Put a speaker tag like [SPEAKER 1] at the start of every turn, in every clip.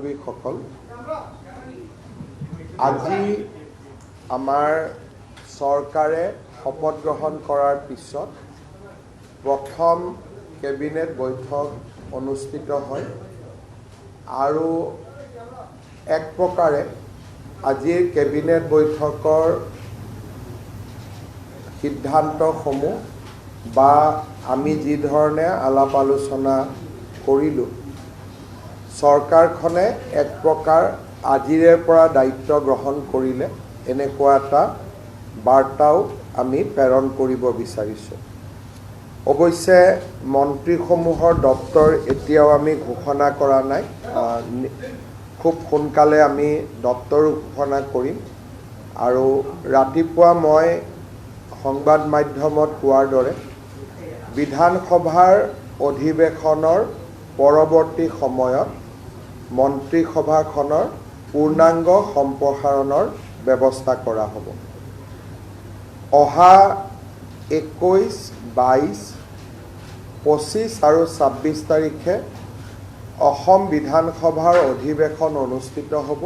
[SPEAKER 1] বান্ধৱীসকল, আজি আমাৰ চৰকাৰে শপত গ্ৰহণ কৰাৰ পিছত প্ৰথম কেবিনেট বৈঠক অনুষ্ঠিত হয় আৰু এক প্ৰকাৰে আজিৰ কেবিনেট বৈঠকৰ সিদ্ধান্তসমূহ বা আমি যি ধৰণে আলাপ আলোচনা কৰিলোঁ, চৰকাৰখনে এক প্ৰকাৰ আজিৰে পৰা দায়িত্ব গ্ৰহণ কৰিলে এনেকুৱা এটা বাৰ্তাও আমি প্ৰেৰণ কৰিব বিচাৰিছোঁ। অৱশ্যে মন্ত্ৰীসমূহৰ দপ্তৰ এতিয়াও আমি ঘোষণা কৰা নাই, খুব সোনকালে আমি দপ্তৰো ঘোষণা কৰিম। আৰু ৰাতিপুৱা মই সংবাদ মাধ্যমত কোৱাৰ দৰে বিধানসভাৰ অধিৱেশনৰ পৰৱৰ্তী সময়ত মন্ত্ৰীসভাখনৰ পূৰ্ণাংগ সম্প্ৰসাৰণৰ ব্যৱস্থা কৰা হ'ব। অহা 21, 22, 25 আৰু 26 তাৰিখে অসম বিধানসভাৰ অধিৱেশন অনুষ্ঠিত হ'ব।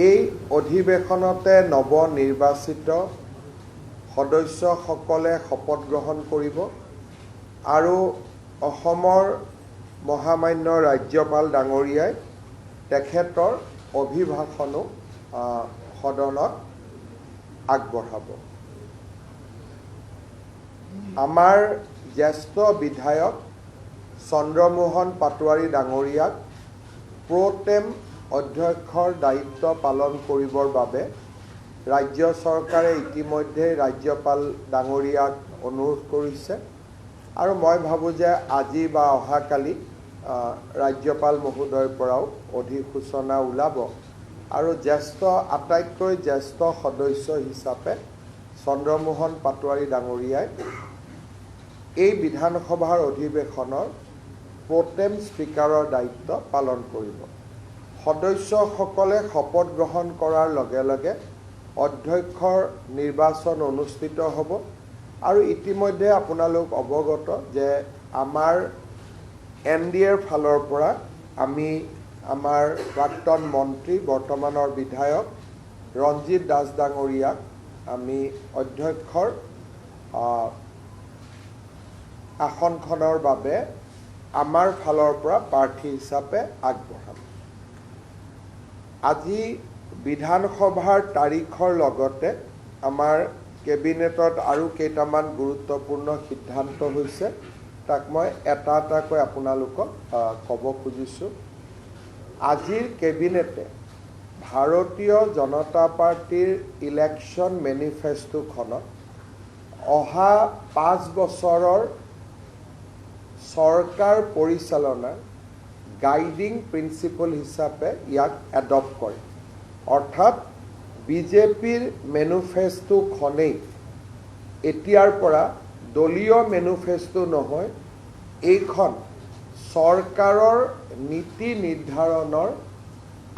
[SPEAKER 1] এই অধিৱেশনতে নৱনিৰ্বাচিত সদস্যসকলে শপত গ্ৰহণ কৰিব আৰু অসমৰ মহামান্য ৰাজ্যপাল ডাঙৰীয়াই তেখেতৰ অভিভাষণো সদনত আগবঢ়াব। আমাৰ জ্যেষ্ঠ বিধায়ক চন্দ্ৰমোহন পাটোৱাৰী ডাঙৰীয়াক প্ৰ'টেম অধ্যক্ষৰ দায়িত্ব পালন কৰিবৰ বাবে ৰাজ্য চৰকাৰে ইতিমধ্যে ৰাজ্যপাল ডাঙৰীয়াক অনুৰোধ কৰিছে আৰু মই ভাবোঁ যে আজি বা অহাকালি ৰাজ্যপাল মহোদয়ৰ পৰাও অধিসূচনা ওলাব আৰু আটাইতকৈ জ্যেষ্ঠ সদস্য হিচাপে চন্দ্ৰমোহন পাটোৱাৰী ডাঙৰীয়াই এই বিধানসভাৰ অধিৱেশনৰ প্ৰ'টেম স্পীকাৰৰ দায়িত্ব পালন কৰিব। সদস্যসকলে শপত গ্ৰহণ কৰাৰ লগে লগে অধ্যক্ষৰ নিৰ্বাচন অনুষ্ঠিত হ'ব আৰু ইতিমধ্যে আপোনালোক অৱগত যে আমাৰ NDAৰ ফালৰ পৰা আমি আমাৰ প্ৰাক্তন মন্ত্ৰী বৰ্তমানৰ বিধায়ক ৰঞ্জিত দাস ডাঙৰীয়াক আমি অধ্যক্ষৰ আসনখনৰ বাবে আমাৰ ফালৰ পৰা প্ৰাৰ্থী হিচাপে আগবঢ়াম। আজি বিধানসভাৰ তাৰিখৰ লগতে আমাৰ কেবিনেটত আৰু কেইটামান গুৰুত্বপূৰ্ণ সিদ্ধান্ত হৈছে, তাক মই এটা এটাকৈ আপোনালোকক ক'ব খুজিছোঁ। আজিৰ কেবিনেটে ভাৰতীয় জনতা পাৰ্টীৰ ইলেকশ্যন মেনিফেষ্টোখনত অহা 5 বছৰৰ চৰকাৰ পৰিচালনাৰ গাইডিং প্ৰিন্সিপল হিচাপে ইয়াক এডপ্ট কৰে। অৰ্থাৎ বিজেপিৰ মেনিফেষ্টোখনেই এতিয়াৰ পৰা দলীয় মেনিফেষ্টো নহয়, এইখন চৰকাৰৰ নীতি নিৰ্ধাৰণৰ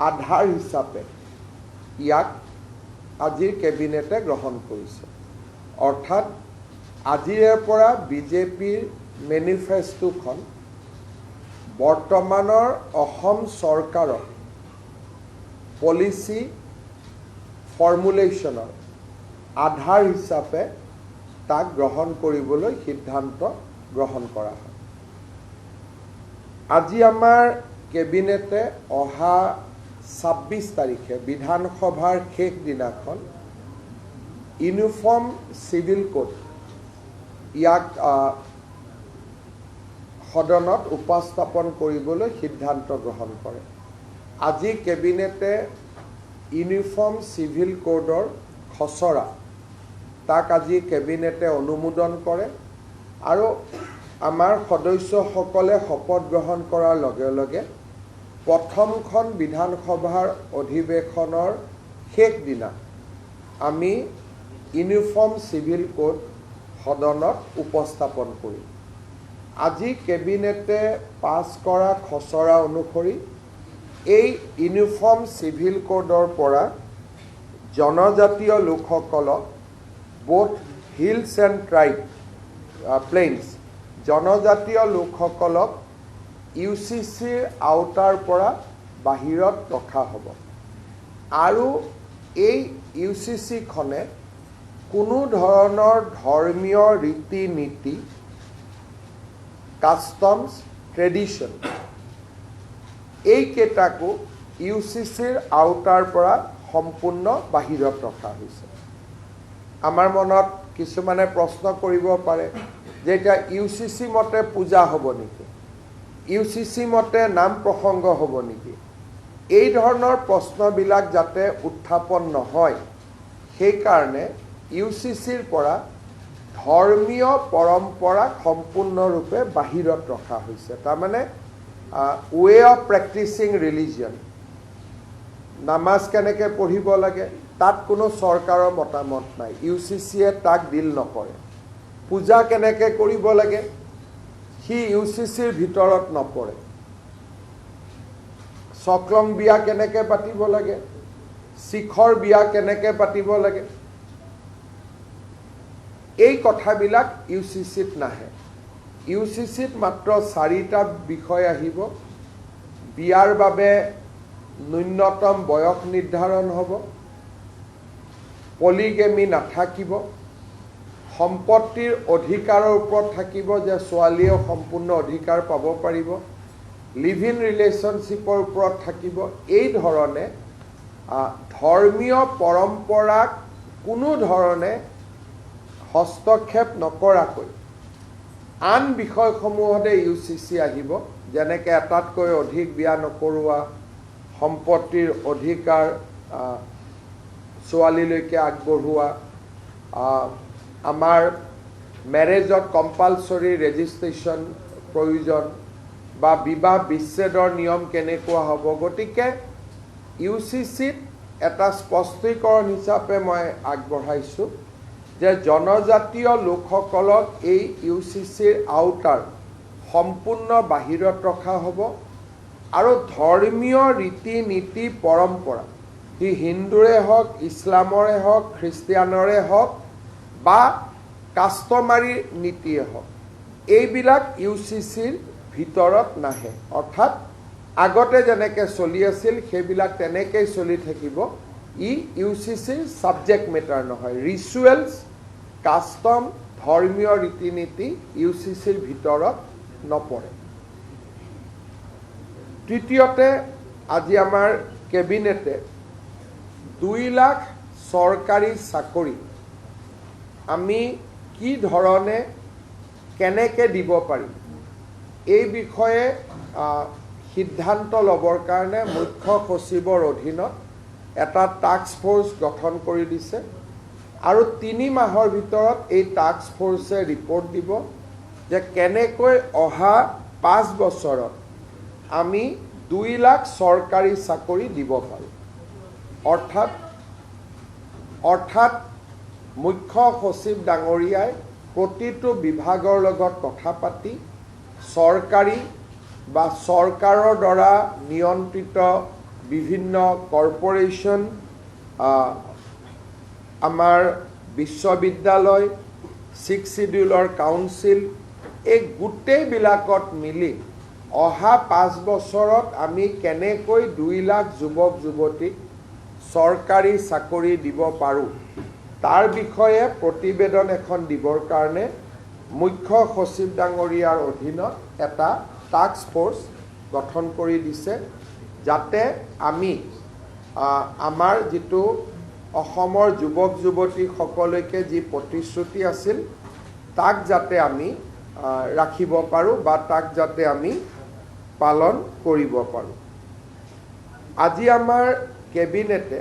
[SPEAKER 1] আধাৰ হিচাপে ইয়াক আজিৰ কেবিনেটে গ্ৰহণ কৰিছে। অৰ্থাৎ আজিৰে পৰা বিজেপিৰ মেনিফেষ্টোখন বৰ্তমানৰ অসম চৰকাৰৰ পলিচি ফৰ্মুলেশ্যনৰ আধাৰ হিচাপে তাক গ্ৰহণ কৰিবলৈ সিদ্ধান্ত গ্ৰহণ কৰা হয়। আজি আমাৰ কেবিনেটে অহা 26 তাৰিখে বিধানসভাৰ শেষ দিনাখন ইউনিফৰ্ম চিভিল কোড ইয়াক সদনত উপস্থাপন কৰিবলৈ সিদ্ধান্ত গ্ৰহণ কৰে। আজি কেবিনেটে ইউনিফৰ্ম চিভিল কোডৰ খচৰা তাক আজি কেবিনেটে অনুমোদন কৰে আৰু আমাৰ সদস্যসকলে শপত গ্ৰহণ কৰাৰ লগে লগে প্ৰথমখন বিধানসভাৰ অধিৱেশনৰ শেষ দিনা আমি ইউনিফৰ্ম চিভিল কোড সদনত উপস্থাপন কৰিম। আজি কেবিনেটে পাছ কৰা খচৰা অনুসৰি এই ইউনিফৰ্ম চিভিল কোডৰ পৰা জনজাতীয় লোকসকলক বোথ হিলছ এণ্ড প্লেইনছ জনজাতীয় লোকসকলক UCCৰ আওতাৰ পৰা বাহিৰত ৰখা হ'ব আৰু এই ইউচিচিখনে কোনো ধৰণৰ ধৰ্মীয় ৰীতি নীতি কাষ্টমছ ট্ৰেডিশ্যন এইকেইটাকো ইউচিচিৰ আওতাৰ পৰা সম্পূৰ্ণ বাহিৰত ৰখা হৈছে আমাৰ মনত কিছুমানে প্ৰশ্ন কৰিব পাৰে যে এটা ইউচিচি মতে পূজা হ'ব নেকি ইউচিচি মতে নাম প্ৰসংগ হ'ব নেকি এই ধৰণৰ প্ৰশ্নবিলাক যাতে উত্থাপন নহয় সেইকাৰণে ইউচিচিৰ পৰা ধৰ্মীয় পৰম্পৰা সম্পূৰ্ণৰূপে বাহিৰত ৰখা হৈছে তাৰমানে ৱে অফ প্ৰেক্টিচিং ৰিলিজিয়ন নামাজ কেনেকৈ পঢ়িব লাগে তাত কোনো চৰকাৰৰ মতামত নাই ইউচিচিয়ে তাক ডিল নকৰে পূজা কেনেকৈ কৰিব লাগে সি ইউচিচিৰ ভিতৰত নপৰে চক্ৰং বিয়া কেনেকৈ পাতিব লাগে শিখৰ বিয়া কেনেকৈ পাতিব লাগে এই কথাবিলাক ইউচিচিত নাহে ইউচিচিত মাত্ৰ 4টা বিষয় আহিব বিয়াৰ বাবে ন্যূনতম বয়স নিৰ্ধাৰণ হ'ব পলিগেমি নাথাকিব সম্পত্তিৰ অধিকাৰৰ ওপৰত থাকিব যে ছোৱালীয়েও সম্পূৰ্ণ অধিকাৰ পাব পাৰিব লিভ ইন ৰিলেশ্যনশ্বিপৰ ওপৰত থাকিব এই ধৰণে ধৰ্মীয় পৰম্পৰাক কোনো ধৰণে হস্তক্ষেপ নকৰাকৈ আন বিষয়সমূহতে ইউচিচি আহিব যেনেকৈ এটাতকৈ অধিক বিয়া নকৰোৱা সম্পত্তিৰ অধিকাৰ ছোৱালীলৈকে আগবঢ়োৱা আমাৰ মেৰেজত কম্পালচৰি ৰেজিষ্ট্ৰেশ্যন প্ৰয়োজন বা বিবাহ বিচ্ছেদৰ নিয়ম কেনেকুৱা হ'ব গতিকে ইউচিচিত এটা স্পষ্টীকৰণ হিচাপে মই আগবঢ়াইছোঁ যে জনজাতীয় লোকসকলক এই ইউচিচিৰ আওতাৰ সম্পূৰ্ণ বাহিৰত ৰখা হ'ব আৰু ধৰ্মীয় ৰীতি নীতি পৰম্পৰা সি হিন্দুৰে হওক ইছলামৰে হওক খ্ৰীষ্টিয়ানৰে হওক বা কাষ্টমাৰী নীতিয়ে হওক এইবিলাক ইউচিচিৰ ভিতৰত নাহে অৰ্থাৎ আগতে যেনেকৈ চলি আছিল সেইবিলাক তেনেকৈ চলি থাকিব ই ইউচিচিৰ ছাবজেক্ট মেটাৰ নহয় ৰিচুৱেলছ কাষ্টম ধৰ্মীয় ৰীতি নীতি ইউচিচিৰ ভিতৰত নপৰে তৃতীয়তে আজি আমাৰ কেবিনেটে 2 লাখ চৰকাৰী চাকৰি আমি কি ধৰণে কেনেকৈ দিব পাৰিম এই বিষয়ে সিদ্ধান্ত ল'বৰ কাৰণে মুখ্য সচিবৰ অধীনত এটা টাস্ক ফ'ৰ্চ গঠন কৰি দিছে আৰু 3 মাহৰ ভিতৰত এই টাস্ক ফ'ৰ্চে ৰিপৰ্ট দিব যে কেনেকৈ অহা 5 বছৰত আমি 2 লাখ চৰকাৰী চাকৰি দিব পাৰোঁ অৰ্থাৎ মুখ্য সচিব ডাঙৰীয়াই প্ৰতিটো বিভাগৰ লগত কথা পাতি চৰকাৰী বা চৰকাৰৰ দ্বাৰা নিয়ন্ত্ৰিত বিভিন্ন কৰ্পোৰেশ্যন আমাৰ বিশ্ববিদ্যালয় 6 শিডিউলৰ কাউন্সিল এই গোটেইবিলাকত মিলি অহা 5 বছৰত আমি কেনেকৈ 2 লাখ যুৱক যুৱতীক চৰকাৰী চাকৰি দিব পাৰোঁ তাৰ বিষয়ে প্ৰতিবেদন এখন দিবৰ কাৰণে মুখ্য সচিব ডাঙৰীয়াৰ অধীনত এটা টাস্ক ফ'ৰ্চ গঠন কৰি দিছে যাতে আমি আমাৰ যিটো অসমৰ যুৱক যুৱতীসকলৈকে যি প্ৰতিশ্ৰুতি আছিল তাক যাতে আমি ৰাখিব পাৰোঁ বা তাক যাতে আমি পালন কৰিব পাৰোঁ আজি আমাৰ কেবিনেটে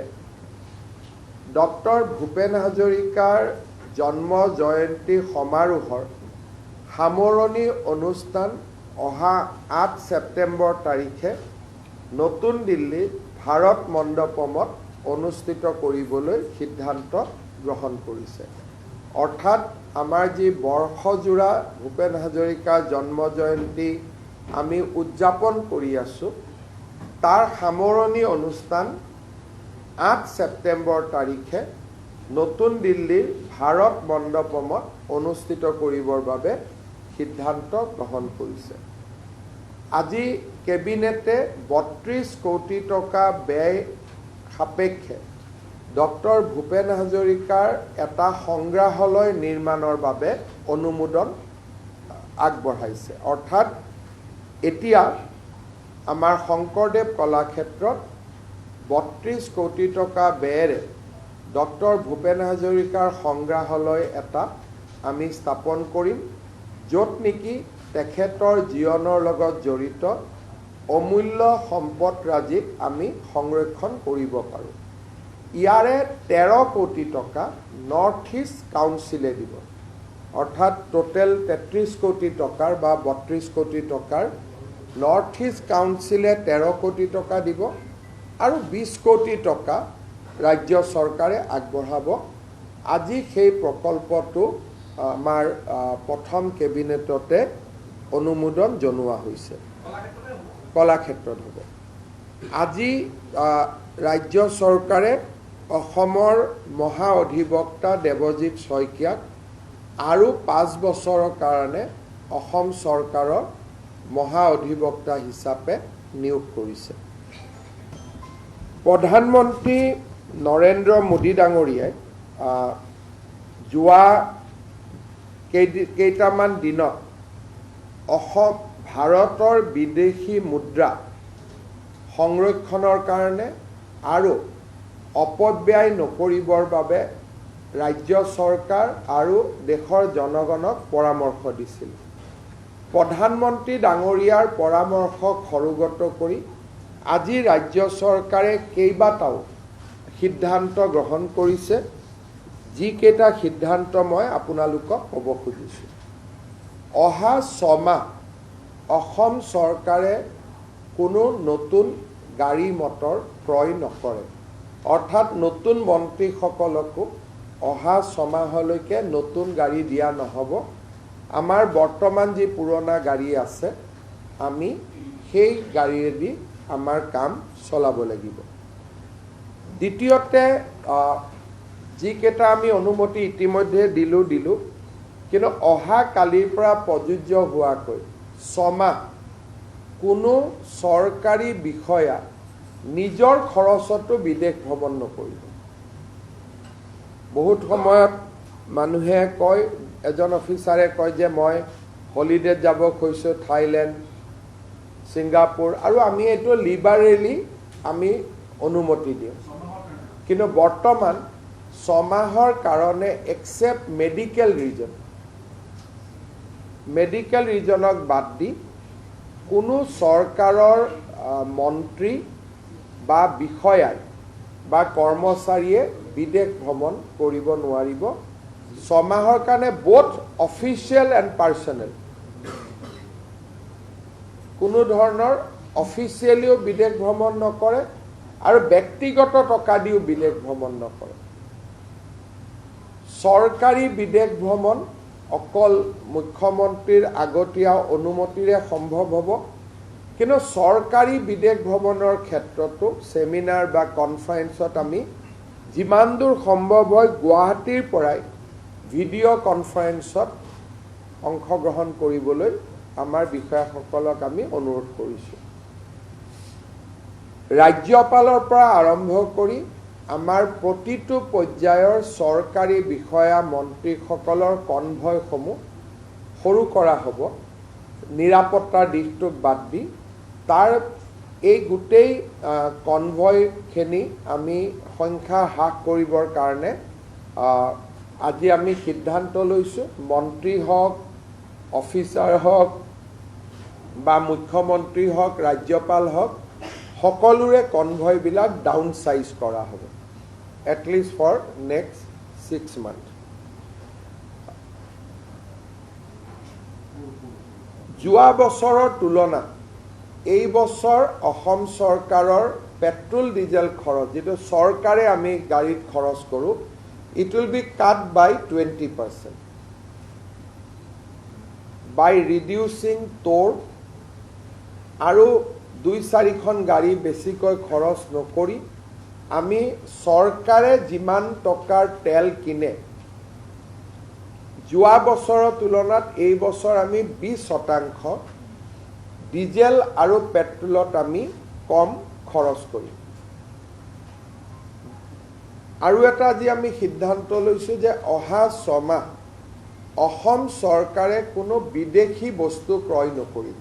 [SPEAKER 1] ডক্টৰ ভূপেন হাজৰিকাৰ জন্ম জয়ন্তী সমাৰোহৰ সামৰণি অনুষ্ঠান অহা 8 ছেপ্টেম্বৰ তাৰিখে নতুন দিল্লীৰ ভাৰত মণ্ডপমত অনুষ্ঠিত কৰিবলৈ সিদ্ধান্ত গ্ৰহণ কৰিছে অৰ্থাৎ আমাৰ যি বৰ্ষজোৰা ভূপেন হাজৰিকাৰ জন্ম জয়ন্তী আমি উদযাপন কৰি আছোঁ তাৰ সামৰণি অনুষ্ঠান 8 ছেপ্টেম্বৰ তাৰিখে নতুন দিল্লীৰ ভাৰত মণ্ডপমত অনুষ্ঠিত কৰিবৰ বাবে সিদ্ধান্ত গ্ৰহণ কৰিছে আজি কেবিনেটে ৩২ কোটি টকা ব্যয় সাপেক্ষে ডক্টৰ ভূপেন হাজৰিকাৰ এটা সংগ্ৰহালয় নিৰ্মাণৰ বাবে অনুমোদন আগবঢ়াইছে। অৰ্থাৎ এতিয়া আমাৰ শংকৰদেৱ কলাক্ষেত্ৰত ৩২ কোটি টকা ব্যয়েৰে ডক্টৰ ভূপেন হাজৰিকাৰ সংগ্ৰহালয় এটা আমি স্থাপন কৰিম, য'ত নেকি তেখেতৰ জীৱনৰ লগত জড়িত অমূল্য সম্পদৰাজিক আমি সংৰক্ষণ কৰিব পাৰোঁ। ইয়াৰে ১৩ কোটি টকা নৰ্থ ইষ্ট কাউন্সিলে দিব। অৰ্থাৎ টোটেল ৩৩ কোটি টকাৰ বা ৩২ কোটি টকাৰ নৰ্থ ইষ্ট কাউন্সিলে ১৩ কোটি টকা দিব আৰু ২০ কোটি টকা ৰাজ্য চৰকাৰে আগবঢ়াব। আজি সেই প্ৰকল্পটো আমাৰ প্ৰথম কেবিনেটতে অনুমোদন জনোৱা হৈছে। কলাক্ষেত্ৰত হ'ব। আজি ৰাজ্য চৰকাৰে অসমৰ মহা অধিবক্তা দেৱজিৎ শইকীয়াক আৰু ৫ বছৰৰ কাৰণে অসম চৰকাৰৰ মহা অধিবক্তা হিচাপে নিয়োগ কৰিছে। প্ৰধানমন্ত্ৰী নৰেন্দ্ৰ মোদী ডাঙৰীয়াই যোৱা কেইটামান দিনত অসম ভাৰতৰ বিদেশী মুদ্ৰা সংৰক্ষণৰ কাৰণে আৰু অপব্যয় নকৰিবৰ বাবে ৰাজ্য চৰকাৰ আৰু দেশৰ জনগণক পৰামৰ্শ দিছিল। প্ৰধানমন্ত্ৰী ডাঙৰীয়াৰ পৰামৰ্শক সৰুগত কৰি আজি ৰাজ্য চৰকাৰে কেইবাটাও সিদ্ধান্ত গ্ৰহণ কৰিছে, যিকেইটা সিদ্ধান্ত মই আপোনালোকক ক'ব খুজিছোঁ। অহা ৬ মাহ অসম চৰকাৰে কোনো নতুন গাড়ী মটৰ ক্ৰয় নকৰে। অৰ্থাৎ নতুন মন্ত্ৰীসকলকো অহা ৬ মাহলৈকে নতুন গাড়ী দিয়া নহ'ব। আমাৰ বৰ্তমান যি পুৰণা গাড়ী আছে আমি সেই গাড়ীয়েদি আমাৰ কাম চলাব লাগিব। দ্বিতীয়তে যিকেইটা আমি অনুমতি ইতিমধ্যে দিলোঁ কিন্তু অহা কালিৰ পৰা প্ৰযোজ্য হোৱাকৈ ৬ মাহ কোনো চৰকাৰী বিষয়া নিজৰ খৰচতো বিদেশ ভ্ৰমণ নকৰিব। বহুত সময়ত মানুহে কয়, এজন অফিচাৰে কয় যে মই হলিডেত যাব খুজিছোঁ থাইলেণ্ড, ছিংগাপুৰ, আৰু আমি এইটো লিবাৰেলি আমি অনুমতি দিওঁ। কিন্তু বৰ্তমান ৬ মাহৰ কাৰণে এক্সেপ্ট মেডিকেল ৰিজনক বাদ দি কোনো চৰকাৰৰ মন্ত্ৰী বা বিষয়াই বা কৰ্মচাৰীয়ে বিদেশ ভ্ৰমণ কৰিব নোৱাৰিব। ৬ মাহৰ কাৰণে বোথ অফিচিয়েল এণ্ড পাৰ্চনেল, কোনো ধৰণৰ অফিচিয়েলিও বিদেশ ভ্ৰমণ নকৰে আৰু ব্যক্তিগত টকা দিও বিদেশ ভ্ৰমণ নকৰে। চৰকাৰী বিদেশ ভ্ৰমণ অকল মুখ্যমন্ত্ৰীৰ আগতীয়া অনুমতিৰে সম্ভৱ হ'ব। কিন্তু চৰকাৰী বিদেশ ভ্ৰমণৰ ক্ষেত্ৰতো ছেমিনাৰ বা কনফাৰেন্সত আমি যিমান দূৰ সম্ভৱ হয় গুৱাহাটীৰ পৰাই ভিডিঅ' কনফাৰেন্সত অংশগ্ৰহণ কৰিবলৈ আমাৰ বিষয়াসকলক আমি অনুৰোধ কৰিছোঁ। ৰাজ্যপালৰ পৰা আৰম্ভ কৰি আমাৰ প্ৰতিটো পৰ্যায়ৰ চৰকাৰী বিষয়া মন্ত্ৰীসকলৰ কনভয়সমূহ সৰু কৰা হ'ব, নিৰাপত্তাৰ দিশটোক বাদ দি। তাৰ এই গোটেই কনভয়খিনি আমি সংখ্যা হ্ৰাস কৰিবৰ কাৰণে আজি আমি সিদ্ধান্ত লৈছোঁ। মন্ত্ৰী হওক, অফিচাৰ হওক বা মুখ্যমন্ত্ৰী হওক, ৰাজ্যপাল হওক, সকলোৰে কনভয়বিলাক ডাউন চাইজ কৰা হ'ব এটলিষ্ট ফৰ নেক্সট 6 মান্থ। যোৱা বছৰৰ তুলনাত এই বছৰ অসম চৰকাৰৰ পেট্ৰল ডিজেল খৰচ, যিটো চৰকাৰে আমি গাড়ীত খৰচ কৰোঁ, it will be cut by 20% by reducing toll আৰু 2-4খন গাড়ী বেছিকৈ খৰচ নকৰি আমি চৰকাৰে যিমান টকাৰ তেল কিনে যোৱা বছৰৰ তুলনাত এই বছৰ আমি 20% ডিজেল আৰু পেট্ৰলত আমি কম খৰচ কৰিম। আৰু এটা আজি আমি সিদ্ধান্ত লৈছোঁ যে অহা 6 মাহ অসম চৰকাৰে কোনো বিদেশী বস্তু ক্ৰয় নকৰিব।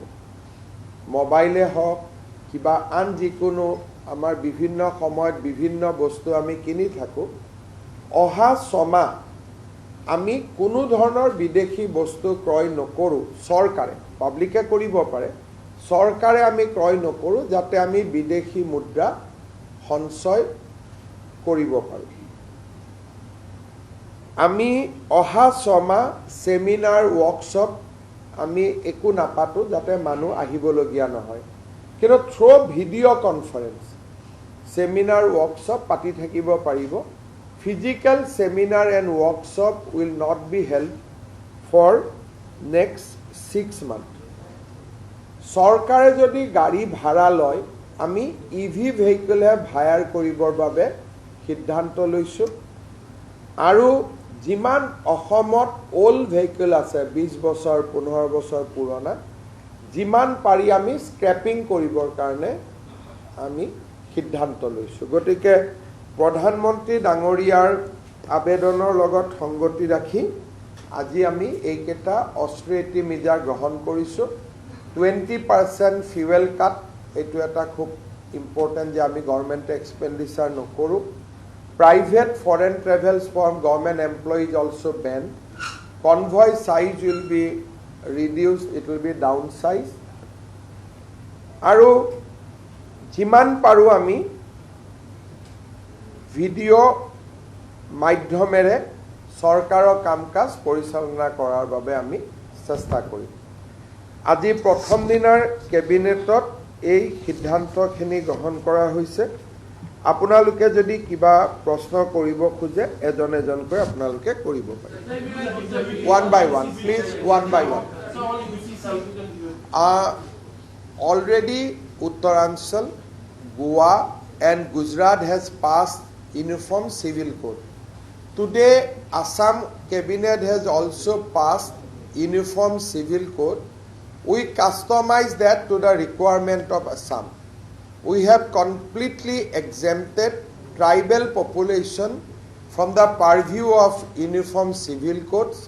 [SPEAKER 1] মোবাইলে হওক কিবা আন যিকোনো আমাৰ বিভিন্ন সময়ত বিভিন্ন বস্তু আমি কিনি থাকোঁ, অহা 6 মাহ আমি কোনো ধৰণৰ বিদেশী বস্তু ক্ৰয় নকৰোঁ। চৰকাৰে, পাব্লিকে কৰিব পাৰে, চৰকাৰে আমি ক্ৰয় নকৰোঁ, যাতে আমি বিদেশী মুদ্ৰা সঞ্চয় কৰিব পাৰোঁ। আমি অহা 6 মাহ সেমিনাৰ ৱৰ্কশ্বপ আমি একো নাপাতোঁ, যাতে মানুহ আহিবলগীয়া নহয়। কিন্তু through video' conference seminar workshop পাতি থাকিব পাৰিব। Physical seminar and workshop will not be held for next 6 months. চৰকাৰে যদি গাড়ী ভাড়া লয়, আমি EV ভেহিকলহে হায়াৰ কৰিবৰ বাবে সিদ্ধান্ত লৈছোঁ। আৰু যিমান অসমত ওল্ড ভেহিকল আছে 20 বছৰ 15 বছৰ পুৰণা, যিমান পাৰি আমি স্ক্ৰেপিং কৰিবৰ কাৰণে আমি সিদ্ধান্ত লৈছোঁ। গতিকে প্ৰধানমন্ত্ৰী ডাঙৰীয়াৰ আবেদনৰ লগত সংগতি ৰাখি আজি আমি এইকেইটা অষ্ট্ৰেৰিটি মেজাৰ গ্ৰহণ কৰিছোঁ। 20% ফিউৱেল কাট, এইটো এটা খুব ইম্পৰ্টেণ্ট যে আমি গভৰ্ণমেণ্টে এক্সপেণ্ডিচাৰ নকৰোঁ। Private foreign travels from government employees also' Ben. Convoy size will be reduce, it will B down size. আৰু যিমান পাৰোঁ আমি ভিডিঅ' মাধ্যমেৰে চৰকাৰৰ কাম কাজ পৰিচালনা কৰাৰ বাবে আমি চেষ্টা কৰিম। আজি প্ৰথম দিনাৰ কেবিনেটত এই সিদ্ধান্তখিনি গ্ৰহণ কৰা হৈছে। আপোনালোকে যদি কিবা প্ৰশ্ন কৰিব খোজে এজন এজনকৈ আপোনালোকে কৰিব পাৰে। One by one, please, one by one. Already Uttaranchal, Goa and Gujarat has passed Uniform Civil Code. Today, Assam Cabinet has also passed Uniform Civil Code. We customize that to the requirement of Assam. We have completely exempted tribal population from the purview of Uniform Civil Codes.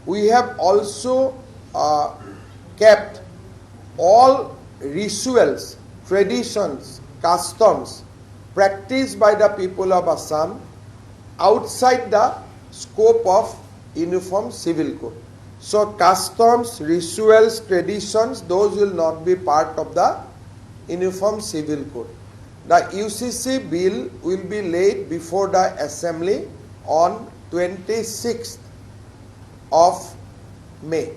[SPEAKER 1] We have also kept all rituals, traditions, customs practiced by the people of Assam outside the scope of Uniform Civil Code. So customs, rituals, traditions, those will not be part of the Uniform Civil Code. The UCC bill will be laid before the Assembly on 26th of May.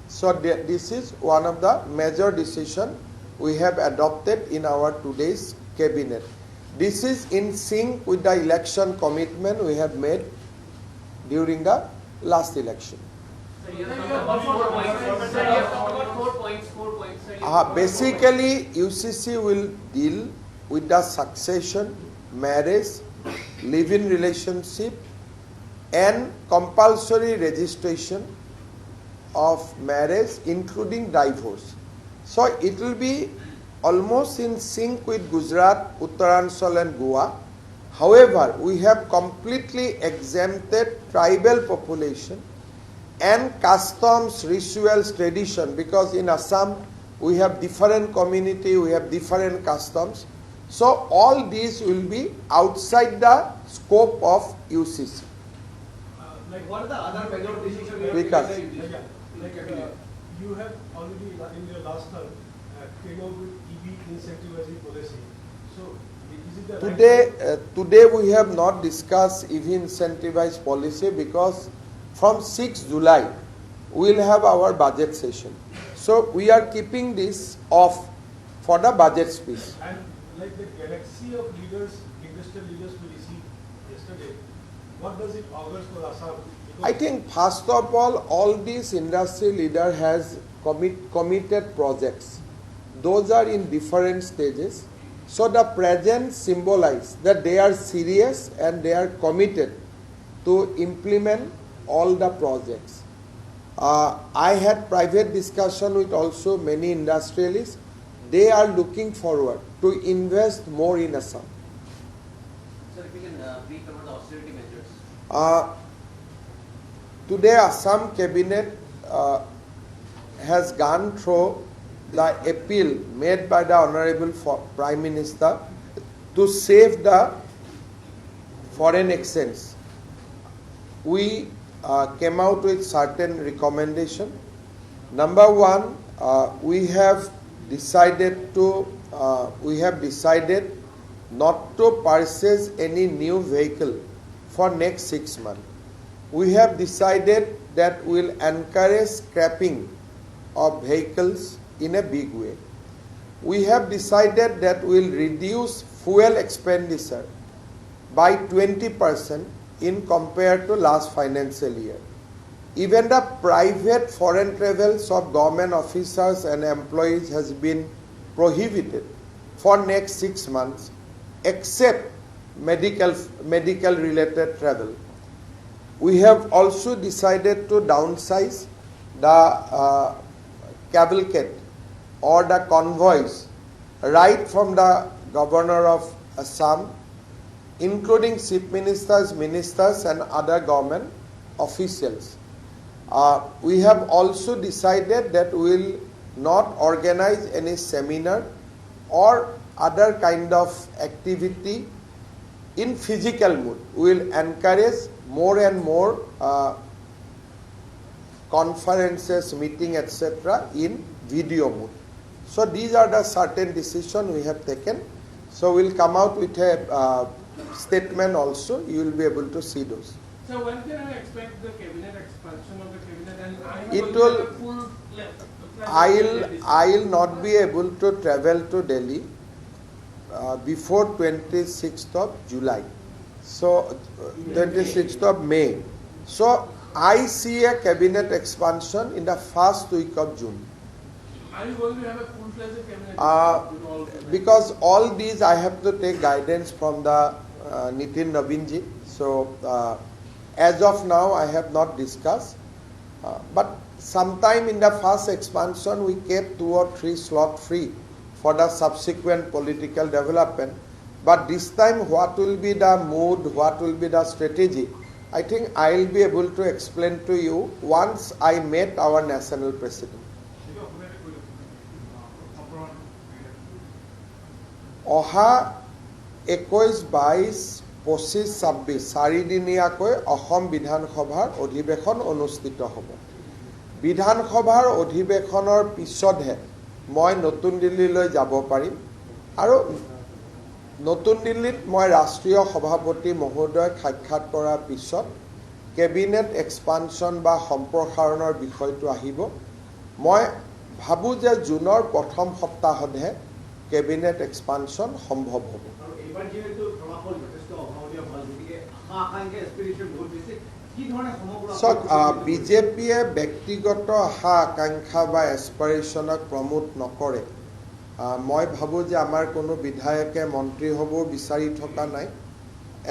[SPEAKER 1] So this is one of the major decisions we have adopted in our today's cabinet. This is in sync with the election commitment we have made during the last election. Basically, UCC will deal with the succession, marriage, live-in relationship, and compulsory registration of marriage, including divorce. So it will be almost in sync with Gujarat, Uttaranchal and Goa. However, we have completely exempted tribal population and customs, rituals, tradition, because in Assam we have different community, we have different customs. So all these will be outside the scope of UCC.
[SPEAKER 2] Like what are the other major decisions
[SPEAKER 1] Because
[SPEAKER 2] you have already in your last term came out with EV incentivizing policy. So is it the
[SPEAKER 1] today we have not discussed EV incentivized policy because from 6 July we will have our budget session. So we are keeping this off for the budget speech.
[SPEAKER 2] And like the galaxy of leaders, industrial leaders we received yesterday, what does it augur for Assam?
[SPEAKER 1] I think first of all these industry leader has committed projects. Those are in different stages. So the present symbolize that they are serious and they are committed to implement all the projects. I had private discussion with also many industrialists. They are looking forward to invest more in Assam.
[SPEAKER 3] Sir, if you can brief about the austerity measures.
[SPEAKER 1] Today, Assam cabinet has gone through the appeal made by the Honorable Prime Minister to save the foreign exchange. We came out with certain recommendation. Number one, we have decided not to purchase any new vehicle for next 6 months. We have decided that we will encourage scrapping of vehicles in a big way. We have decided that we will reduce fuel expenditure by 20% in compared to last financial year. Even the private foreign travels of government officers and employees has been prohibited for next 6 months, except medical related travel. We have also decided to downsize the cavalcade or the convoys right from the governor of Assam, including chief ministers, ministers and other government officials. We have also decided that we will not organize any seminar or other kind of activity in physical mood. We will encourage more and more conferences, meeting, etc. in video mode. So these are the certain decisions we have taken. So we'll come out with a statement also. You will be able to see those.
[SPEAKER 4] So when can I expect the cabinet expansion of the cabinet? And
[SPEAKER 1] It will. I'll not be able to travel to Delhi before 26th of July. So 26th of May. So I see a cabinet expansion in the first week of June.
[SPEAKER 4] Are you going to have a full-fledged cabinet?
[SPEAKER 1] Because all these I have to take guidance from the Nitin Naveenji. So as of now I have not discussed. But sometime in the first expansion we kept 2 or 3 slots free for the subsequent political development. But this time what will be the mood, what will be the strategy, I think I will be able to explain to you once I met our national president. Oha 21, 22, 25, 26 চাৰিদিনীয়াকৈ অসম বিধানসভাৰ অধিৱেশন অনুষ্ঠিত হ'ব। বিধানসভাৰ অধিৱেশনৰ পিছতহে মই নতুন দিল্লীলৈ যাব পাৰিম আৰু নতুন দিল্লীত মই ৰাষ্ট্ৰীয় সভাপতি মহোদয়ক সাক্ষাৎ কৰাৰ পিছত কেবিনেট এক্সপানশ্যন বা সম্প্ৰসাৰণৰ বিষয়টো আহিব। মই ভাবোঁ যে জুনৰ প্ৰথম সপ্তাহতহে কেবিনেট এক্সপানশ্যন সম্ভৱ হ'ব। বিজেপিয়ে ব্যক্তিগত আশা আকাংক্ষা বা এছপাৰেশ্যনক প্ৰমোট নকৰে। মই ভাবোঁ যে আমাৰ কোনো বিধায়কে মন্ত্ৰী হ'ব বিচাৰি থকা নাই।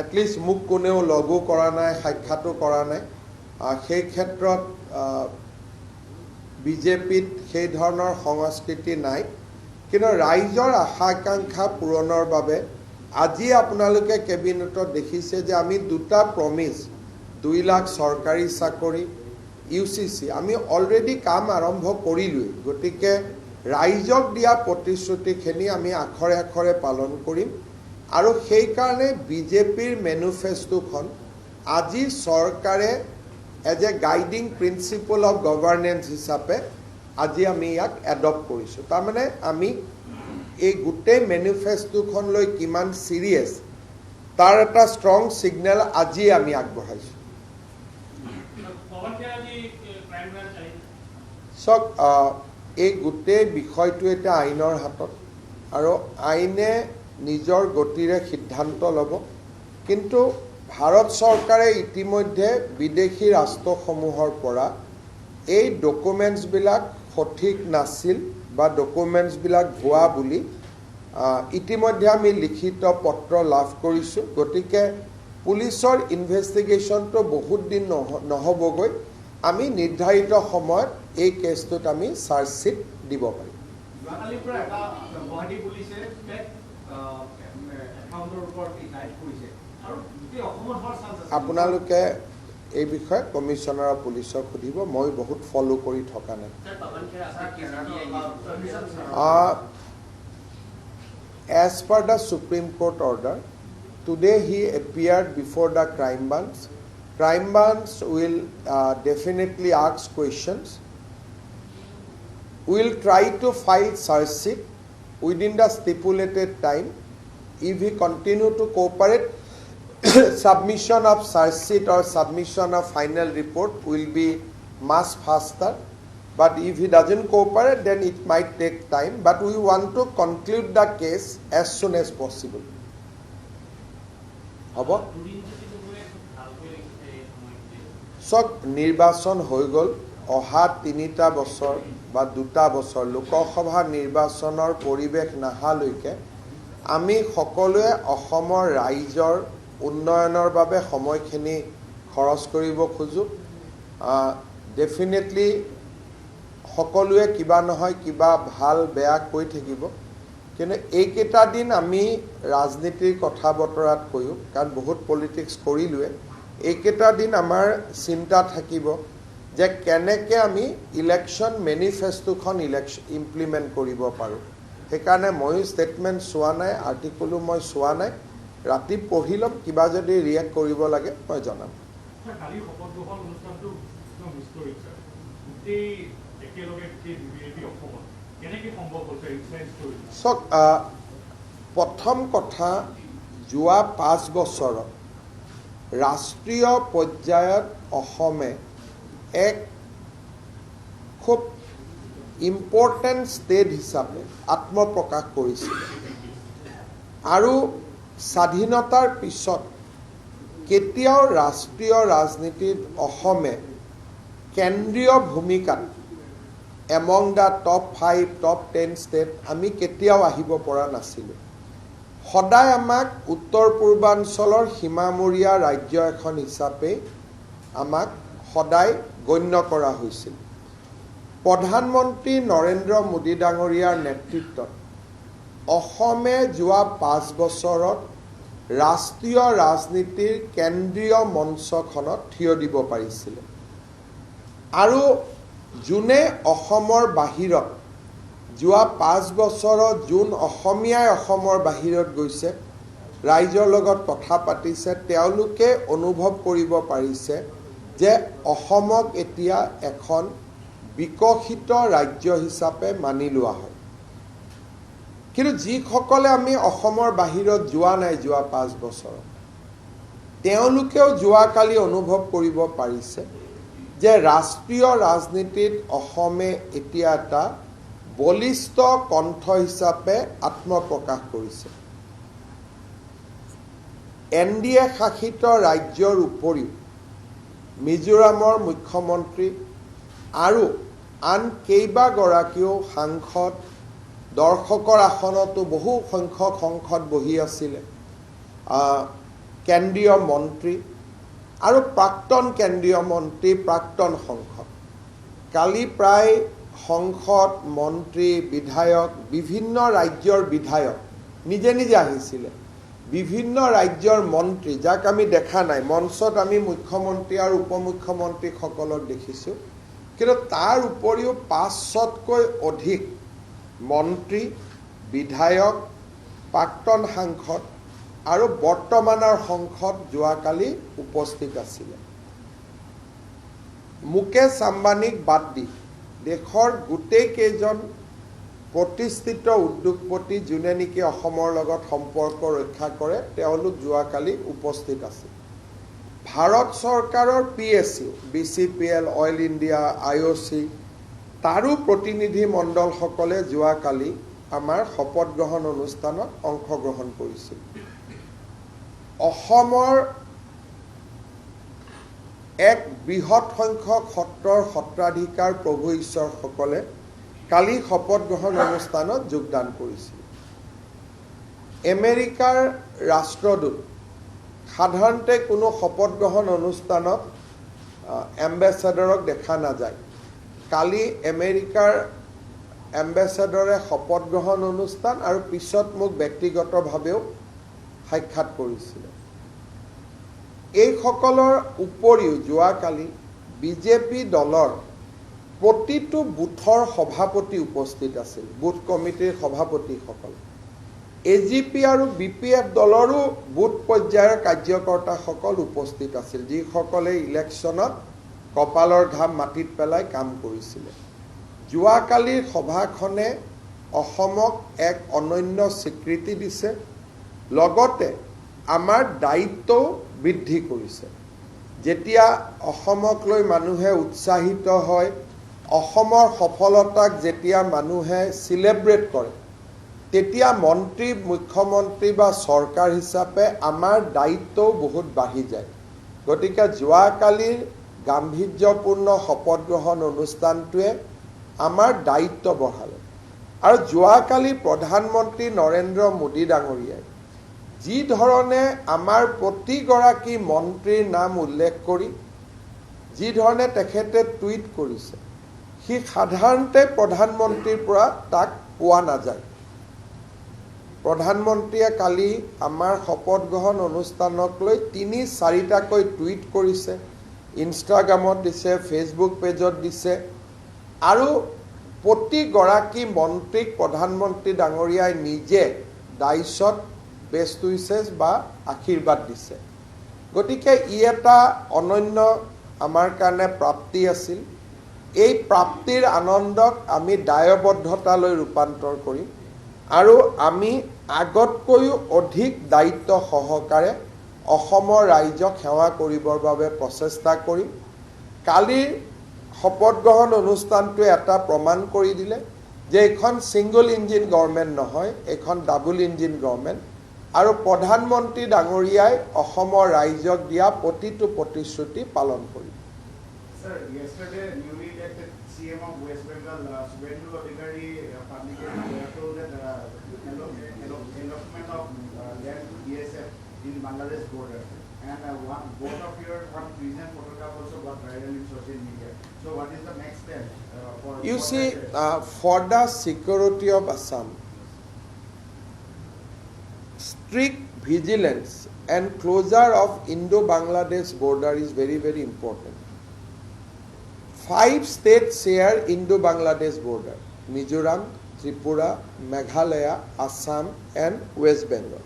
[SPEAKER 1] এটলিষ্ট মোক কোনেও লগো কৰা নাই, সাক্ষাতো কৰা নাই। সেই ক্ষেত্ৰত বিজেপিত সেই ধৰণৰ সংস্কৃতি নাই। কিন্তু ৰাইজৰ আশা আকাংক্ষা পূৰণৰ বাবে আজি আপোনালোকে কেবিনেটত দেখিছে যে আমি 2টা প্ৰমিছ, 2 লাখ চৰকাৰী চাকৰি, UCC আমি অলৰেডি কাম আৰম্ভ কৰিলোঁৱেই। গতিকে ৰাইজক দিয়া প্ৰতিশ্ৰুতিখিনি আমি আখৰে আখৰে পালন কৰিম আৰু সেইকাৰণে বিজেপিৰ মেনিফেষ্টোখন আজি চৰকাৰে as a guiding principle of governance হিচাপে আজি আমি ইয়াক এডপ্ট কৰিছোঁ। তাৰমানে আমি এই গোটেই মেনিফেষ্টোখন লৈ কিমান চিৰিয়াছ তাৰ এটা ষ্ট্ৰং ছিগনেল আজি আমি আগবঢ়াইছোঁ। চাওক, এই গোটেই বিষয়টো এতিয়া আইনৰ হাতত আৰু আইনে নিজৰ গতিৰে সিদ্ধান্ত ল'ব। কিন্তু ভাৰত চৰকাৰে ইতিমধ্যে বিদেশী ৰাষ্ট্ৰসমূহৰ পৰা এই ডকুমেণ্টছবিলাক সঠিক নাছিল বা ডকুমেণ্টছবিলাক ভুৱা বুলি ইতিমধ্যে আমি লিখিত পত্ৰ লাভ কৰিছোঁ। গতিকে পুলিচৰ ইনভেষ্টিগেশ্যনটো বহুত দিন নহ'বগৈ। আমি নিৰ্ধাৰিত সময়ত এই কেছটোত আমি চাৰ্জশ্বিট দিব পাৰিম
[SPEAKER 4] যোৱাকালিৰ পৰা এটা গুৱাহাটী পুলিচে ফেক একাউণ্টৰ ওপৰত ইনভাইট কৰিছে আৰু গোটেই অসমত হোৱাৰ চান্স আছে
[SPEAKER 1] আপোনালোকে এই বিষয়ে কমিশনাৰ অফ পুলিচক সুধিব মই বহুত ফলো কৰি থকা নাই
[SPEAKER 3] Sir, Pawan Khera asked
[SPEAKER 1] As per the Supreme Court order, today he appeared before the crime branch. Crime branch will definitely ask questions. We will try to file charge sheet within the stipulated time. If he continue to cooperate, submission of charge sheet or submission of final report will be much faster. But if he doesn't cooperate, then it might take time. But we want to conclude the case as soon as possible. হ'ব চক নিৰ্বাচন হৈ গ'ল অহা 3টা বছৰ বা 2টা বছৰ লোকসভা নিৰ্বাচনৰ পৰিৱেশ নাহালৈকে আমি সকলোৱে অসমৰ ৰাইজৰ উন্নয়নৰ বাবে সময়খিনি খৰচ কৰিব খোজো ডেফিনেটলি সকলোৱে কিবা নহয় কিবা ভাল বেয়া কৈ থাকিব কিন্তু এইকেইটা দিন আমি ৰাজনীতিৰ কথা বতৰাত কৈও কাৰণ বহুত পলিটিক্স কৰিলোৱে এইকেইটা দিন আমাৰ চিন্তা থাকিব যে কেনেকৈ আমি ইলেকশ্যন মেনিফেষ্টোখন ইমপ্লিমেণ্ট কৰিব পাৰোঁ সেইকাৰণে ময়ো ষ্টেটমেণ্ট চোৱা নাই আৰ্টিকলো মই চোৱা নাই ৰাতি পঢ়ি ল'ম কিবা যদি ৰিয়েক্ট কৰিব লাগে মই জনাম
[SPEAKER 4] কালি শপত গ্ৰহণ অনুষ্ঠানটো মিছ কৰিছে গোটেই একেলগে গোটেই বিজেপি অসমত কেনেকৈ সম্ভৱ হৈছে ইনচাইড ষ্টৰী
[SPEAKER 1] চক প্ৰথম কথা যোৱা 5 বছৰত ৰাষ্ট্ৰীয় পৰ্যায়ত অসমে এক খুব ইম্পৰ্টেণ্ট ষ্টেট হিচাপে আত্মপ্ৰকাশ কৰিছিল আৰু স্বাধীনতাৰ পিছত কেতিয়াও ৰাষ্ট্ৰীয় ৰাজনীতিত অসমে কেন্দ্ৰীয় ভূমিকাত among the top 5 top 10 state আমি কেতিয়াও আহিব পৰা নাছিলোঁ সদায় আমাক উত্তৰ পূৰ্বাঞ্চলৰ সীমামূৰীয়া ৰাজ্য এখন হিচাপে আমাক সদায় গণ্য কৰা হৈছিল প্ৰধানমন্ত্ৰী নৰেন্দ্ৰ মোদী ডাঙৰীয়াৰ নেতৃত্বত অসমে যোৱা 5 বছৰত ৰাষ্ট্ৰীয় ৰাজনীতিৰ কেন্দ্ৰীয় মঞ্চখনত থিয় দিব পাৰিছিল আৰু যোনে অসমৰ বাহিৰত যোৱা 5 বছৰত যোন অসমীয়াই অসমৰ বাহিৰত গৈছে ৰাইজৰ লগত কথা পাতিছে তেওঁলোকে অনুভৱ কৰিব পাৰিছে যে অসমক এতিয়া এখন বিকশিত ৰাজ্য হিচাপে মানি লোৱা হয় কিন্তু যিসকলে আমি অসমৰ বাহিৰত যোৱা নাই যোৱা 5 বছৰত তেওঁলোকেও যোৱাকালি অনুভৱ কৰিব পাৰিছে যে ৰাষ্ট্ৰীয় ৰাজনীতিত অসমে এতিয়া এটা বলিষ্ঠ কণ্ঠ হিচাপে আত্মপ্ৰকাশ কৰিছে এনডিএ শাসিত ৰাজ্যৰ উপৰিও মিজোৰামৰ মুখ্যমন্ত্ৰী আৰু আন কেইবাগৰাকীও সাংসদ দৰ্শকৰ আসনতো বহু সংখ্যক সংসদ বহি আছিলে কেন্দ্ৰীয় মন্ত্ৰী আৰু প্ৰাক্তন কেন্দ্ৰীয় মন্ত্ৰী প্ৰাক্তন সংসদ কালি প্ৰায় সংসদ মন্ত্ৰী বিধায়ক বিভিন্ন ৰাজ্যৰ বিধায়ক নিজে নিজে আহিছিলে বিভিন্ন ৰাজ্যৰ মন্ত্ৰী যাক আমি দেখা নাই মঞ্চত আমি মুখ্যমন্ত্ৰী আৰু উপমুখ্যমন্ত্ৰীসকলক দেখিছোঁ কিন্তু তাৰ উপৰিও 500তকৈ অধিক মন্ত্ৰী বিধায়ক প্ৰাক্তন সাংসদ আৰু বৰ্তমানৰ সংসদ যোৱাকালি উপস্থিত আছিলে মুকেশ আম্বানীক বাদ দি দেশৰ গোটেই কেইজন প্ৰতিষ্ঠিত উদ্যোগপতি যোনে নেকি অসমৰ লগত সম্পৰ্ক ৰক্ষা কৰে তেওঁলোক যোৱাকালি উপস্থিত আছে ভাৰত চৰকাৰৰ PSU BCPL oil India IOC তাৰো প্ৰতিনিধি মণ্ডলসকলে যোৱাকালি আমাৰ শপত গ্ৰহণ অনুষ্ঠানত অংশগ্ৰহণ কৰিছিল অসমৰ এক বৃহৎ সংখ্যক সত্ৰৰ সত্ৰাধিকাৰ প্ৰভু ঈশ্বৰসকলে কালি শপত গ্ৰহণ অনুষ্ঠানত যোগদান কৰিছিল আমেৰিকাৰ ৰাষ্ট্ৰদূত সাধাৰণতে কোনো শপত গ্ৰহণ অনুষ্ঠানত এম্বেচাডৰক দেখা নাযায় কালি আমেৰিকাৰ এম্বেচাডৰে শপত গ্ৰহণ অনুষ্ঠান আৰু পিছত মোক ব্যক্তিগতভাৱেও সাক্ষাৎ কৰিছিলে এইসকলৰ উপৰিও যোৱাকালি বিজেপি দলৰ প্ৰতিটো বুথৰ সভাপতি উপস্থিত আছিল বুথ কমিটিৰ সভাপতিসকল এজিপি আৰু বিপিএফ দলৰো বুথ পৰ্যায়ৰ কাৰ্যকৰ্তাসকল উপস্থিত আছিল যিসকলে ইলেকশ্যনত কপালৰ ঘাম মাটিত পেলাই কাম কৰিছিলে যোৱাকালিৰ সভাখনে অসমক এক অনন্য স্বীকৃতি দিছে লগতে আমাৰ দায়িত্বও বৃদ্ধি কৰিছে যেতিয়া অসমক লৈ মানুহে উৎসাহিত হয় অসমৰ সফলতাক যেতিয়া মানুহে সেলিব্ৰেট কৰে তেতিয়া মন্ত্ৰী মুখ্যমন্ত্ৰী বা চৰকাৰ হিচাপে আমাৰ দায়িত্বও বহুত বাঢ়ি যায় গতিকে যোৱাকালিৰ গাম্ভীৰ্যপূৰ্ণ শপত গ্ৰহণ অনুষ্ঠানটোৱে আমাৰ দায়িত্ব বঢ়ালে আৰু যোৱাকালি প্ৰধানমন্ত্ৰী নৰেন্দ্ৰ মোদী ডাঙৰীয়াই যি ধৰণে আমাৰ প্ৰতিগৰাকী মন্ত্ৰীৰ নাম উল্লেখ কৰি যি ধৰণে তেখেতে টুইট কৰিছে সি সাধাৰণতে প্ৰধানমন্ত্ৰীৰ পৰা তাক পোৱা নাযায় প্ৰধানমন্ত্ৰীয়ে কালি আমাৰ শপত গ্ৰহণ অনুষ্ঠানক লৈ ৩-৪টাকৈ টুইট কৰিছে ইনষ্টাগ্ৰামত দিছে ফেচবুক পেজত দিছে আৰু প্ৰতিগৰাকী মন্ত্ৰীক প্ৰধানমন্ত্ৰী ডাঙৰীয়াই নিজে ডাইচত বেষ্ট উইচেছ বা আশীৰ্বাদ দিছে গতিকে ই এটা অনন্য আমাৰ কাৰণে প্ৰাপ্তি আছিল এই প্ৰাপ্তিৰ আনন্দক আমি দায়বদ্ধতালৈ ৰূপান্তৰ কৰিম আৰু আমি আগতকৈও অধিক দায়িত্ব সহকাৰে অসমৰ ৰাইজক সেৱা কৰিবৰ বাবে প্ৰচেষ্টা কৰিম কালিৰ শপত গ্ৰহণ অনুষ্ঠানটোৱে এটা প্ৰমাণ কৰি দিলে যে এখন সিংগল ইঞ্জিন গভৰ্ণমেণ্ট নহয় এখন ডাবল ইঞ্জিন গভৰ্ণমেণ্ট আৰু প্ৰধানমন্ত্ৰী ডাঙৰীয়াই অসমৰ ৰাইজক দিয়া প্ৰতিটো প্ৰতিশ্ৰুতি পালন কৰিব
[SPEAKER 5] Sir, yesterday newly elected CM of West Bengal, Subhendu Adhikari, publicly told that allotment of land to BSF in Bangladesh border, and both of your one recent photograph also got viral in social media. So, what is the next step for?
[SPEAKER 1] You see, for the security of Assam, strict vigilance and closure of Indo-Bangladesh border is very, very important. 5 states share Indo-Bangladesh border: Mizoram, Tripura, Meghalaya, Assam, and West Bengal.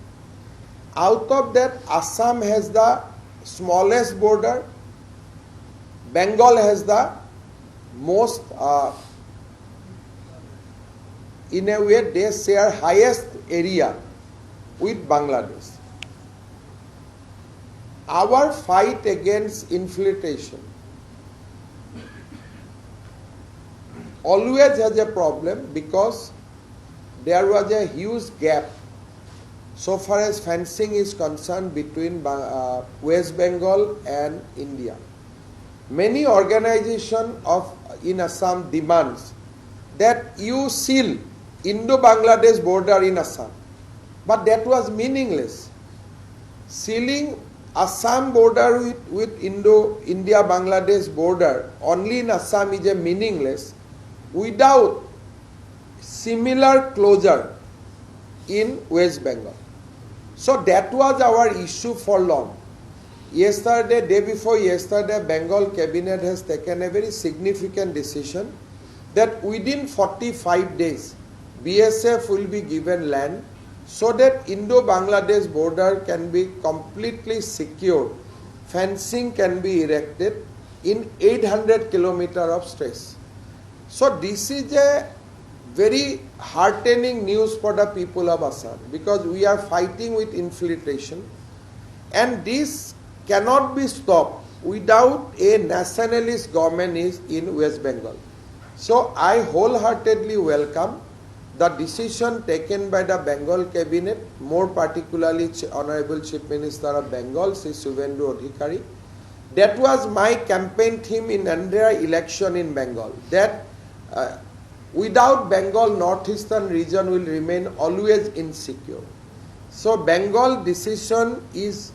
[SPEAKER 1] Out of that, Assam has the smallest border. Bengal has the most. In a way, they share highest area with Bangladesh. Our fight against infiltration always has a problem because there was a huge gap so far as fencing is concerned between West Bengal and India. Many organizations in Assam demands that you seal Indo-Bangladesh border in Assam, but that was meaningless. Sealing Assam border with India-Bangladesh border only in Assam is a meaningless without similar closure in West Bengal. So that was our issue for long. Yesterday, day before yesterday, Bengal cabinet has taken a very significant decision that within 45 days, BSF will be given land so that Indo-Bangladesh border can be completely secured. Fencing can be erected in 800 kilometers of stretch. So this is a very heartening news for the people of Assam because we are fighting with infiltration and this cannot be stopped without a nationalist government in West Bengal. So I wholeheartedly welcome the decision taken by the Bengal cabinet, more particularly Honorable Chief Minister of Bengal, Sri Subhendu Adhikari. That was my campaign theme in Andhra election in Bengal, that without Bengal, northeastern region will remain always insecure. So Bengal decision is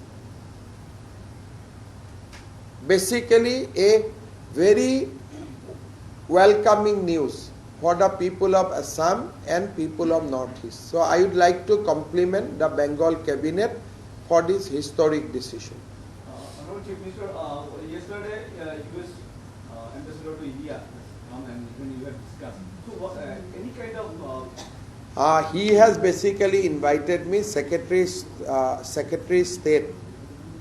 [SPEAKER 1] basically a very welcoming news for the people of Assam and people of Northeast. So I would like to compliment the Bengal cabinet for this historic decision.
[SPEAKER 6] Honorable Chief Minister, yesterday US ambassador to India come and when you have discussed. So what, any kind of
[SPEAKER 1] He has basically invited me. Secretary State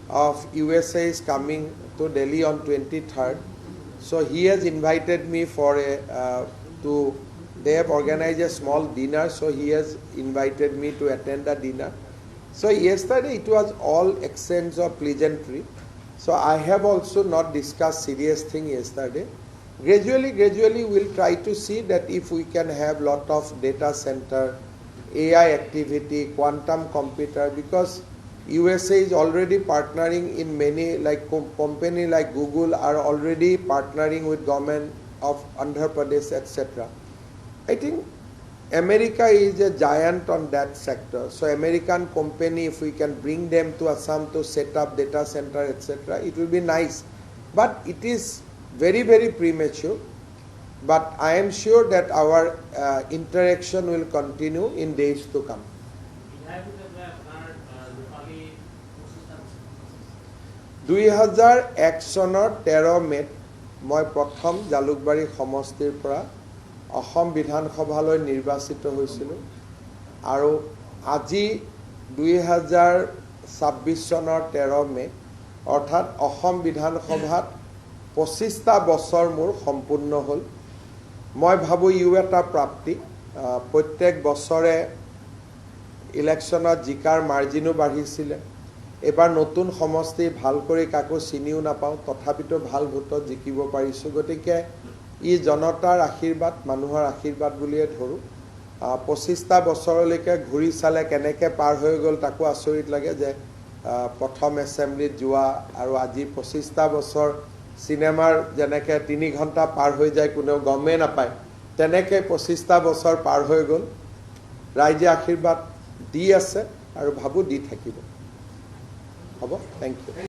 [SPEAKER 1] of USA is coming to Delhi on 23rd. So he has invited me for they have organized a small dinner. So he has invited me to attend the dinner. So yesterday it was all exchange of pleasantry. So I have also not discussed serious thing yesterday. Gradually we'll try to see that if we can have lot of data center, AI activity, quantum computer, because USA is already partnering in many, like company like Google are already partnering with government of Andhra Pradesh, etc. I think America is a giant on that sector. So American company, if we can bring them to Assam to set up data center, etc., it will be nice. But it is very, very premature. But I am sure that our interaction will continue in days to come. 2001 চনৰ 13 মেত মই প্ৰথম জালুকবাৰী সমষ্টিৰ পৰা অসম বিধানসভালৈ নিৰ্বাচিত হৈছিলোঁ আৰু আজি 2026 চনৰ 13 মে অৰ্থাৎ অসম বিধানসভাত 25টা বছৰ মোৰ সম্পূৰ্ণ হ'ল মই ভাবো ইউ এটা প্ৰাপ্তি প্ৰত্যেক বছৰে ইলেকশ্যনত জিকাৰ মাৰ্জিনো বাঢ়িছিল এবাৰ নতুন সমষ্টি ভাল কৰি কাকো চিনিও নাপাওঁ তথাপিতো ভাল ভোটত জিকিব পাৰিছো গতিকে ই জনতাৰ আশীৰ্বাদ মানুহৰ আশীৰ্বাদ বুলিয়ে ধৰো 25টা বছৰলৈকে ঘূৰি চালে কেনেকৈ পাৰ হৈ গ'ল তাকো আচৰিত লাগে যে প্ৰথম এছেম্বলিত যোৱা আৰু আজি 25টা বছৰ সিনেমাৰ যেনেকৈ 3 ঘণ্টা পাৰ হৈ যায় কোনেও গমে নাপায় তেনেকৈ 25টা বছৰ পাৰ হৈ গ'ল ৰাইজে আশীৰ্বাদ দি আছে আৰু ভাবো দি থাকিব হ'ব থ্যাংক ইউ